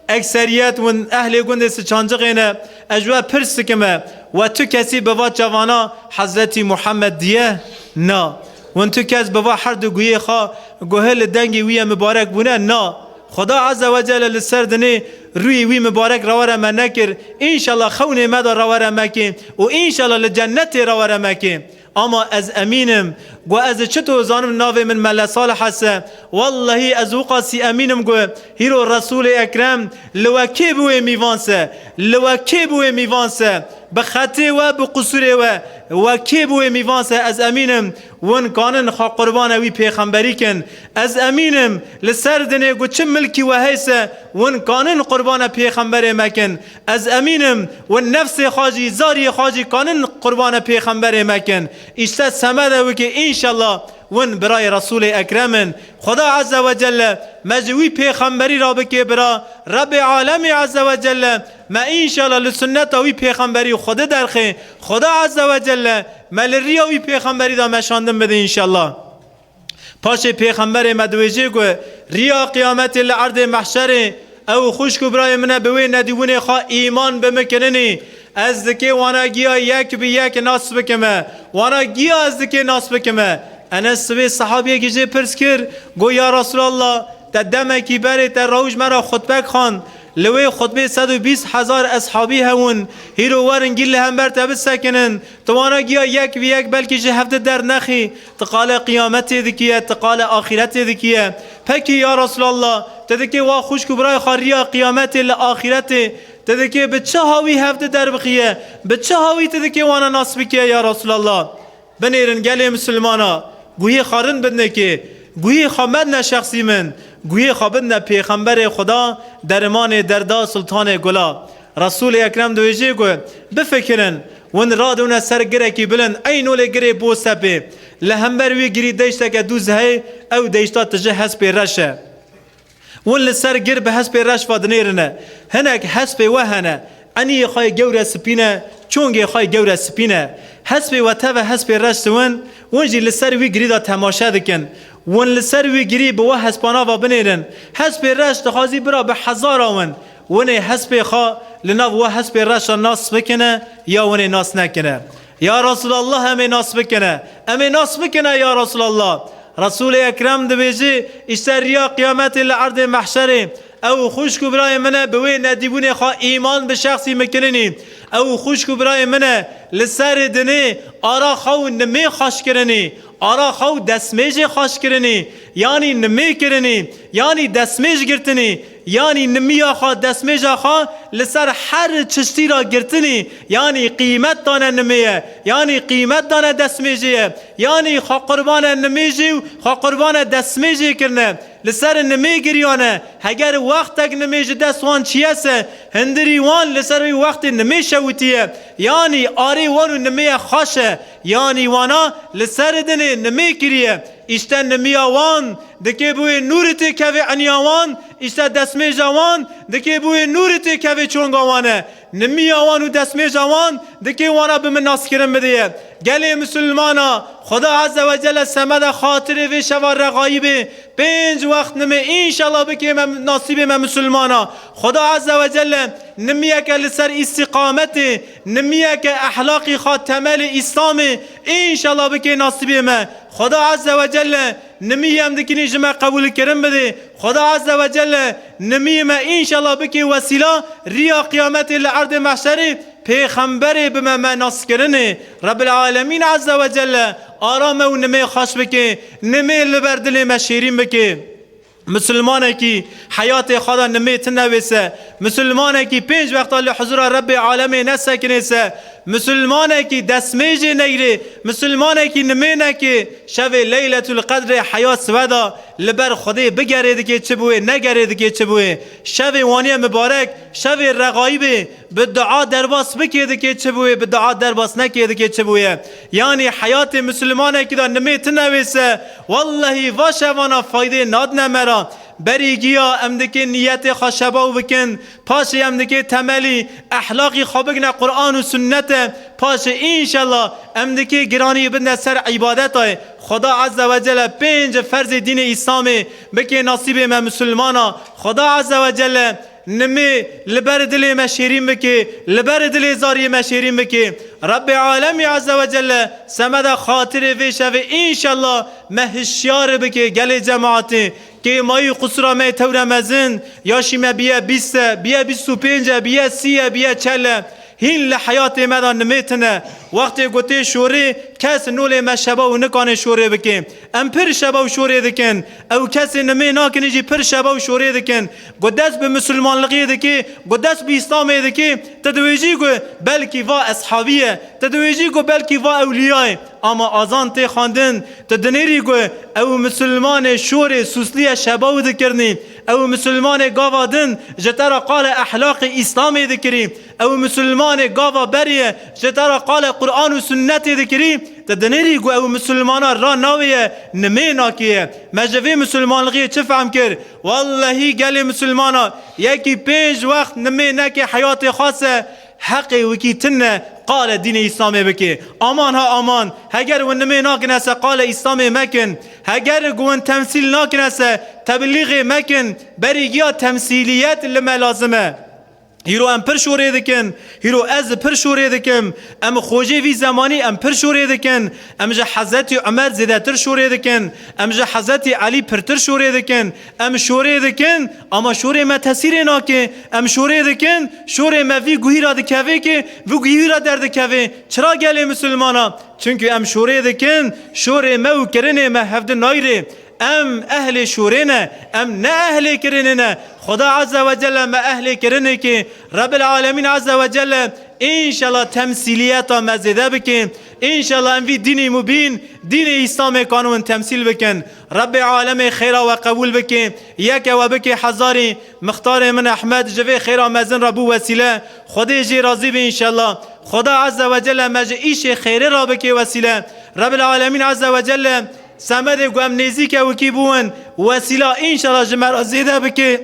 اکثریت و اهل گنده سچانجقینه اجوا پرس کمه و تو کسی بوا جوانا حضرت محمد دیه نا و تو کس بوا هر دو گویه خواه گوهل دنگی وی مبارک بونه نا خدا عز و جل لسر دنه روی وی مبارک رواره من نکر انشالله خونه مدا رواره مکی و انشالله لجنت رواره مکی اما از امینم گو از چطور زانم ناوی من ملا صالح هسته والله از وقاسی امینم گو هیرو رسول اکرم لوکی بوی میوانسه لوکی بوی میوانسه بخطه و بقصوره و وکی بوی میوانسه از امینم ون کانن خوا قربان وی پیغمبری کن از امینم لسر دنه گو چه ملکی و حیسه ون کانن قربان پیغمبر مکن از امینم ون نفس خاجی زاری خاجی کانن قربان پیغمبر مکن اشتا سمده وکه انشالله ون برای رسول اکرمن خدا عز و جل مجوی پیغمبری را بکه برا رب عالم عز و جل ما انشالله لسنت وی پیغمبری خود درخه خدا عز و جل مل ریاوی پیغمبری دا مشاندن بده انشالله پاش پیغمبر مدویجی گو ریا قیامت لعرض محشر او خوشکو برای منه بوی ندیونه خواه ایمان بمکننی از دکی وانا گیا یک بی یک ناس بکمه وانا گیا از دکی ناس بکمه انس به صحابیه گیجه پرس کر گو یا رسول الله تا دمکی بره تا روش مرا خطبه خان لوی خطبه 120,000 اصحابی هون هیرو ورن گیل هم بر تبت سکنن توانا گیا یک بی یک بلکه جه هفته در نخی تقال قیامت دکیه تقال آخرت دکیه پکی یا رسول الله تدکی وا خوش برای خاریا قیامت لآخرت تدکی به چه هاوی هفته در بخیه به چه هاوی تدکی وانا ناس بکیه یا رسول الله بنیرن گلی مسلمانا گویی خارن بدنه که گویی خامد نه شخصی من گویی خابد نه پیغمبر خدا درمان دردا سلطان گلا رسول اکرم دویجی گو بفکرن ون رادونه سر گره کی بلند اینول گره بو سپه لهمبر وی گری دیشتا که دوز هی او دیشتا تجه حسب رشه ون لسر گر به حسب رش فادنیرنه هنک حسب وهنه انی خای گور سپینه چونگی خای گور سپینه حسب و تا و حسب رش ون جی لسر وی گری دا تماشا دکن ون لسر وی گری به حسبانا و بنیرن حسب رش تخازی برا به هزار آون ونه حسب خوا لناف و حسب رش ناس بکنه یا ونه ناس نکنه یا رسول الله همه ناس بکنه همه ناس بکنه یا رسول الله رسول اکرم دویجی اشتریا قیامت لعرض محشر او خوشکو برای منه بوی ندیبون خواه ایمان به شخصی مکننی او خوشکو برای منه لسر دنه آرا خو نمی خوش کرنی آرا خو دسمیج خوش کرنی یعنی نمی کرنی یعنی دسمیج گرتنی یعنی نمی آخوا دسمیج آخوا لسر هر چشتی را گرتنی یعنی قیمت دانه نمیه یعنی قیمت دانه دسمیجیه یعنی خوا قربان نمیجی و خوا قربان دسمیجی کرنه لسر نمی گریانه اگر وقت تک نمیج دستوان چیه سه هندری وان لسر وقت نمی شوتیه یعنی آری وانو نمی خاشه یعنی وانا لسر دنه نمی کریه اشته نمی آوان دکه بوی نورتی که عنیاوان اشته دسمی جوان دکه بوی نورتی که چونگاوانه نمی آوان و دسمی جوان دکه وانا به من ناس کرن بدهیه گلی مسلمانا خدا عز و جل سمد خاطر و شوار رقایبه 5 وقت نمی انشالله بکه ناصیب من مسلمانا خدا عز و جل نمیه که لسر استقامت نمیه که احلاقی خاتمل اسلام انشالله بکه ناصیب من خدا عز و جل نمیه هم دکنی جمع قبول کرن بده خدا عز و جل نمیه من انشالله بکه وسیله ریا قیامت لعرض محشر پیغمبر به من ناس کرنه رب العالمین عز و جل آرام و نمی خوش بکه نمی لبردل مشیرین بکه مسلمانه کی حیات خدا نمیت نویسه مسلمانه کی 5 وقت لحضور رب عالمی نسکنیسه مسلمانه کی دسمیج نیره مسلمانه کی نمینه که شب لیلت القدر حیات سودا لبر خدا بگرید که چه بوه نگرید که چه بوه شب وانی مبارک شب رقایب به دعا درباس بکید که چه بوه به دعا درباس نکید که چه بوه یعنی حیات مسلمانه کی دا نمیت نویسه والله واشوانا فایده ناد نمرا بریگیا امدکی نیت خشباو بکن پاش امدکی تملی احلاقی خوابگن قرآن و سنت پاش انشالله امدکی گرانی بند سر عبادت های خدا عز و جل 5 فرض دین اسلامی بکی نصیب ما مسلمانا خدا عز و جل نمی لبر دل مشیرین بکی لبر دل زاری مشیرین بکی رب عالمی عز و جل سمد خاطر ویشه و انشالله مهشیار بکی گل جماعتی که مایی قصرا می تور مزن یاشی ما بیا 20 بیا 25 بیا 30 بیا 40 هین لحیات مدان نمیتنه وقتی گوته شوری کس نول ما شبا و نکانه شوری بکن ام پر شبا و شوری دکن او کسی نمی ناکنی جی پر شبا و شوری دکن گودست به مسلمان لقیه دکی گودست به اسلامه دکی تدویجی گو بلکی وا اصحابیه تدویجی گو بلکی وا اولیای اما آزان تی خواندن تدنیری گو او مسلمان شور سوسلی شبا و دکرنی او مسلمان گاوادن جتر قال احلاق اسلامی دکری او مسلمان گاوا بریه جتر قال قرآن و سنت دکری تدنیری گو او مسلمان را ناویه نمی ناکیه مجوی مسلمان لغیه چه فهم کر واللهی گل مسلمان یکی 5 وقت نمی نکی حیات خاصه حقی وکی تنه قال دين إسلامي بكي أمان ها أمان هجر ونمي ناكنسا قال إسلامي مكن هجر قوان تمثيل ناكنسا تبلیغ مکن بریگیا تمثیلیت لما لازمه هیرو ام پر شوره دکن هیرو از پر شوره دکم ام خوجه وی زمانی ام پر شوره دکن ام جه حضرت عمر زیده تر شوره دکن ام جه حضرت علی پرتر شوره دکن ام شوره دکن اما شوره ما تاثیر ناکه ام شوره دکن شوره ما وی گوهی را دکوه که وی گوهی را در دکوه چرا گله مسلمانا چونکه ام شوره دکن شوره ما و کرنه ما هفته نایره ام اهل شورنا ام نه اهل کرننا خدا عز وجل ما اهل کرنه که رب العالمین عز وجل انشالله تمثیلیت مزیده بکن انشالله ام وی دین مبین دین اسلام قانون تمثیل بکن رب عالم خیرا و قبول بکن یک و بکی حزاری مختار من احمد جوی خیرا مزن ربو وسیله خدا جی راضی به انشالله خدا عز وجل مج ایش خیره را بکی وسیله رب العالمین عز وجل سمد گوام نزیک وکی بون وسیله انشالله جمر زیده بکی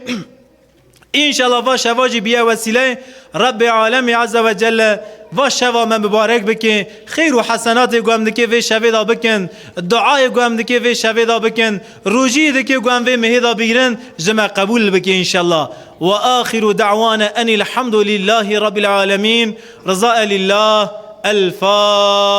انشالله و شواجی بیا وسیله رب عالم عز وجل و شوا من مبارک بکن خیر و حسنات گوام دکی و شویدا بکن دعای گوام دکی و شویدا بکن روجی دکی گوام و مهدا بگیرن جمع قبول بکن انشالله و آخر دعوانا ان الحمد لله رب العالمین رضاء لله الفاتحه